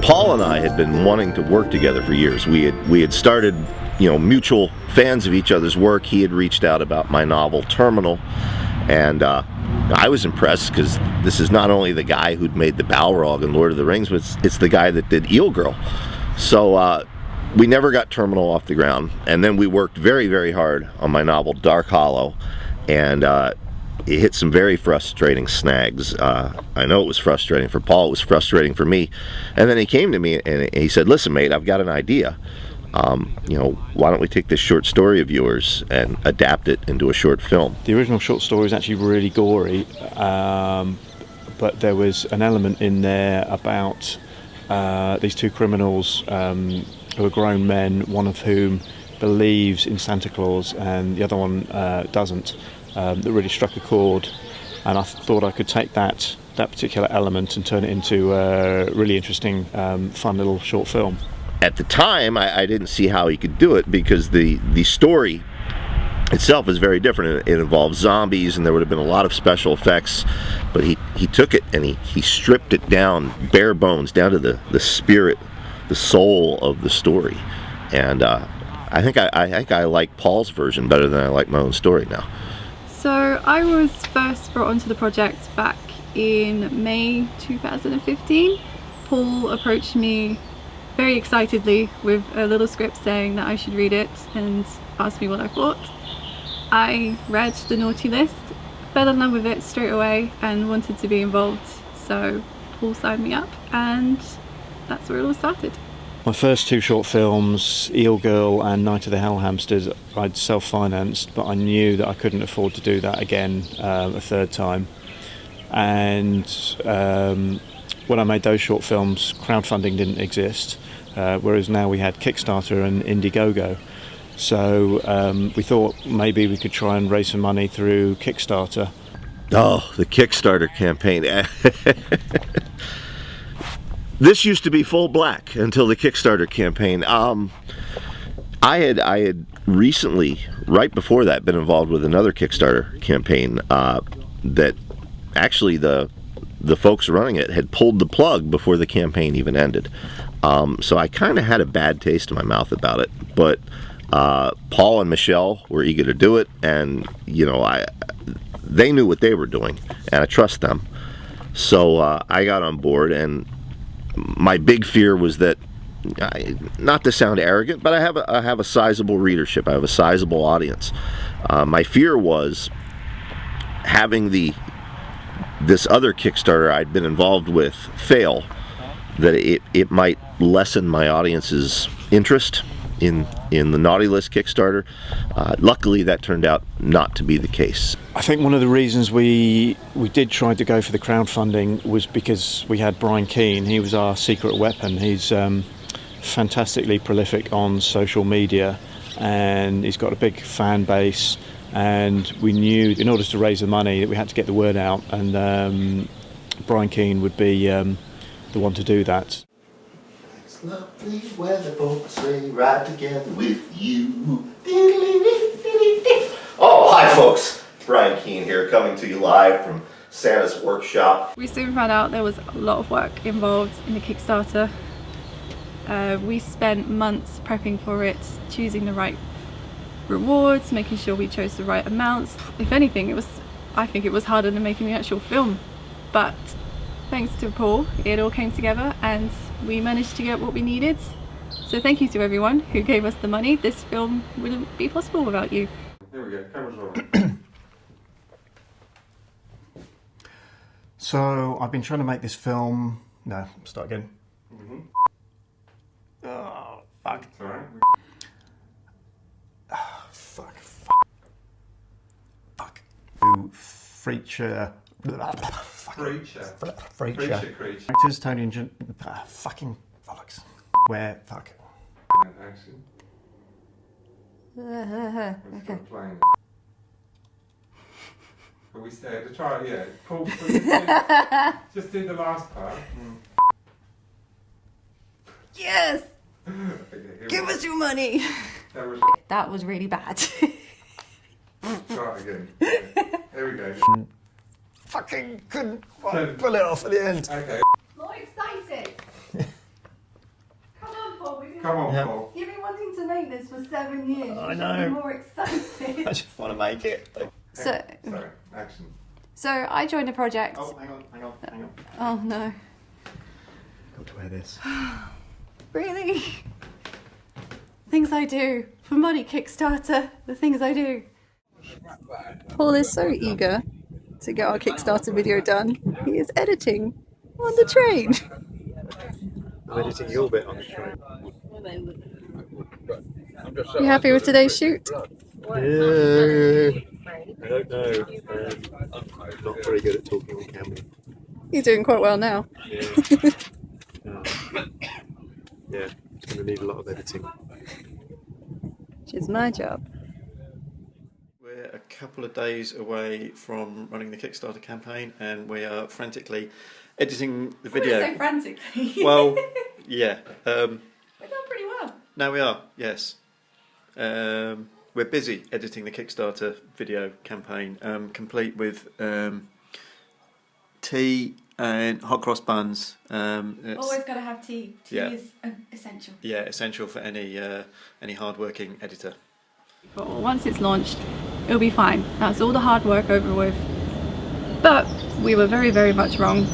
Paul and I had been wanting to work together for years. We had started, mutual fans of each other's work. He had reached out about my novel Terminal, and I was impressed because this is not only the guy who'd made the Balrog in Lord of the Rings, but it's the guy that did Eel Girl. So we never got Terminal off the ground, and then we worked very, very hard on my novel Dark Hollow, and it hit some very frustrating snags. I know it was frustrating for Paul, it was frustrating for me. And then he came to me and he said, "Listen, mate, I've got an idea. Why don't we take this short story of yours and adapt it into a short film?" The original short story was actually really gory, but there was an element in there about these two criminals who are grown men, one of whom believes in Santa Claus and the other one doesn't. That really struck a chord, and I thought I could take that particular element and turn it into a really interesting, fun little short film. At the time, I didn't see how he could do it because the story itself is very different. It involves zombies, and there would have been a lot of special effects, but he took it and he stripped it down, bare bones, down to the spirit, the soul of the story. And I think I like Paul's version better than I like my own story now. So I was first brought onto the project back in May 2015. Paul approached me very excitedly with a little script saying that I should read it and asked me what I thought. I read the naughty list, fell in love with it straight away and wanted to be involved. So Paul signed me up and that's where it all started. My first two short films, Eel Girl and Night of the Hell Hamsters, I'd self-financed, but I knew that I couldn't afford to do that again a third time. And when I made those short films, crowdfunding didn't exist, whereas now we had Kickstarter and Indiegogo. So we thought maybe we could try and raise some money through Kickstarter. Oh, the Kickstarter campaign. This used to be full black until the Kickstarter campaign. I had recently, right before that, been involved with another Kickstarter campaign that actually the folks running it had pulled the plug before the campaign even ended. So I kind of had a bad taste in my mouth about it. But Paul and Michelle were eager to do it, and they knew what they were doing, and I trust them. So I got on board, and my big fear was that, not to sound arrogant, but I have a sizable readership. I have a sizable audience. My fear was having this other Kickstarter I'd been involved with fail, that it might lessen my audience's interest in the Naughty List Kickstarter. Luckily, that turned out not to be the case. I think one of the reasons we did try to go for the crowdfunding was because we had Brian Keene. He was our secret weapon. He's fantastically prolific on social media, and he's got a big fan base, and we knew in order to raise the money that we had to get the word out, and Brian Keene would be the one to do that. It's lovely weather, folks, we ride together with you. Oh, hi folks, Brian Keene here, coming to you live from Santa's workshop. We soon found out there was a lot of work involved in the Kickstarter. We spent months prepping for it, choosing the right rewards, making sure we chose the right amounts. If anything, I think it was harder than making the actual film. But thanks to Paul, it all came together and we managed to get what we needed. So thank you to everyone who gave us the money. This film wouldn't be possible without you. There we go, camera's rolling. So I've been trying to make this film. No, start again. Mm-hmm. Oh, fuck. It's alright. Oh, fuck. Creature. Actors, Tony and Jim. Fucking bollocks. Where? Fuck. Action. Okay. Playing. But we said to try, yeah. Cool. Just do the last part. Yes! Okay, Give us your money! That was really bad. Try it again. Here we go. Fucking couldn't pull it off at the end. Okay. More excited! Come on, Yeah. Paul. You've been wanting to make this for 7 years. I You should know. be more excited. I just want to make it. so, Sorry, action. so I joined a project. hang on. Oh no. Got to wear this. Really? Things I do for money, Kickstarter. The things I do. Paul is so eager to get our Kickstarter video done. He is editing on the train. I'm editing your bit on the train. You happy with today's shoot? Yeah. I don't know. I'm not very good at talking on camera. You're doing quite well now. Yeah. Yeah, it's going to need a lot of editing. Which is my job. We're a couple of days away from running the Kickstarter campaign, and we are frantically editing the video. So frantically. Well, yeah. We're doing pretty well. No, we are, yes. We're busy editing the Kickstarter video campaign, complete with tea and hot cross buns. Always got to have tea. Tea Yeah. is essential. Yeah, essential for any hard-working editor. But once it's launched, it'll be fine. That's all the hard work over with. But we were very, very much wrong.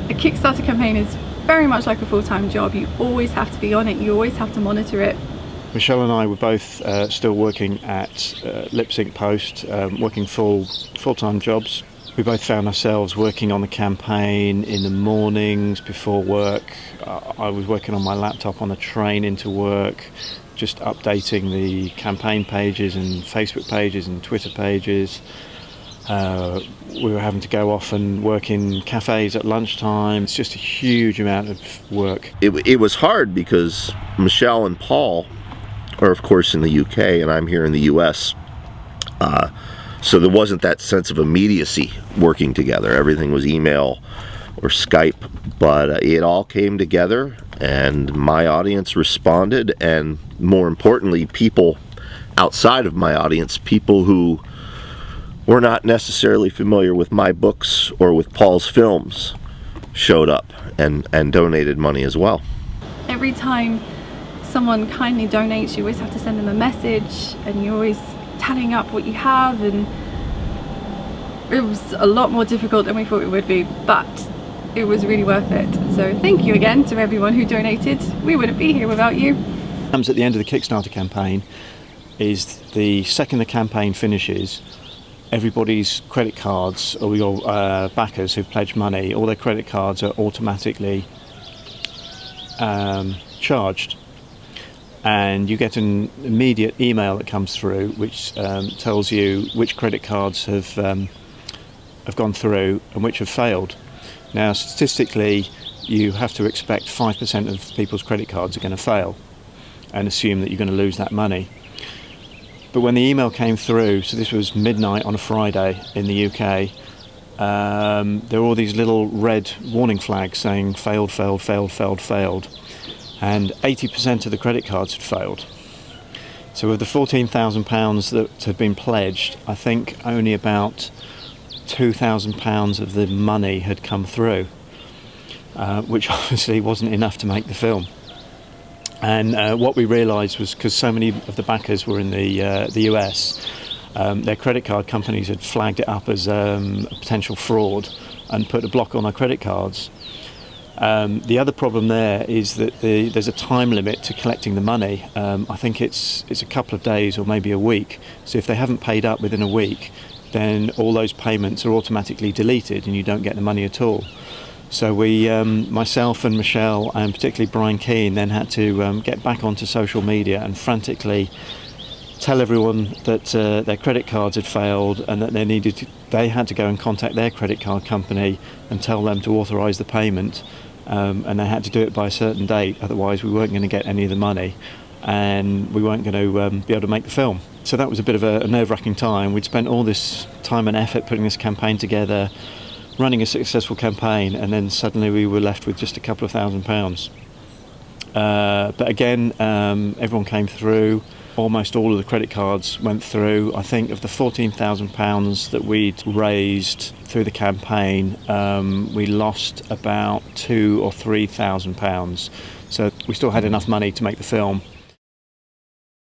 A Kickstarter campaign is very much like a full-time job. You always have to be on it. You always have to monitor it. Michelle and I were both still working at Lip Sync Post, working full-time jobs. We both found ourselves working on the campaign in the mornings before work. I was working on my laptop on the train into work, just updating the campaign pages and Facebook pages and Twitter pages. We were having to go off and work in cafes at lunchtime. It's just a huge amount of work. It was hard because Michelle and Paul are, of course, in the UK, and I'm here in the US. So there wasn't that sense of immediacy working together. Everything was email or Skype, but it all came together, and my audience responded, and more importantly, people outside of my audience, people who were not necessarily familiar with my books or with Paul's films, showed up and donated money as well. Every time someone kindly donates, you always have to send them a message, and you're always tallying up what you have, and it was a lot more difficult than we thought it would be, but it was really worth it. So thank you again to everyone who donated. We wouldn't be here without you. What comes at the end of the Kickstarter campaign is the second the campaign finishes, everybody's credit cards, or your backers who've pledged money, all their credit cards are automatically charged, and you get an immediate email that comes through which tells you which credit cards have gone through and which have failed. Now, statistically, you have to expect 5% of people's credit cards are going to fail and assume that you're going to lose that money. But when the email came through, so this was midnight on a Friday in the UK, there were all these little red warning flags saying failed, failed, failed, failed, failed. And 80% of the credit cards had failed. So of the £14,000 that had been pledged, I think only about £2,000 of the money had come through, which obviously wasn't enough to make the film. And what we realised was, because so many of the backers were in the US, their credit card companies had flagged it up as a potential fraud and put a block on our credit cards. The other problem there is that there's a time limit to collecting the money. I think it's a couple of days or maybe a week. So if they haven't paid up within a week, then all those payments are automatically deleted and you don't get the money at all. So we, myself and Michelle, and particularly Brian Keene, then had to get back onto social media and frantically tell everyone that their credit cards had failed and that they had to go and contact their credit card company and tell them to authorise the payment, and they had to do it by a certain date, otherwise we weren't going to get any of the money and we weren't going to be able to make the film. So that was a bit of a nerve-wracking time. We'd spent all this time and effort putting this campaign together, running a successful campaign, and then suddenly we were left with just a couple of £1,000. But again, everyone came through. Almost all of the credit cards went through. I think of the £14,000 that we'd raised, through the campaign, we lost about £2,000 or £3,000. So we still had enough money to make the film.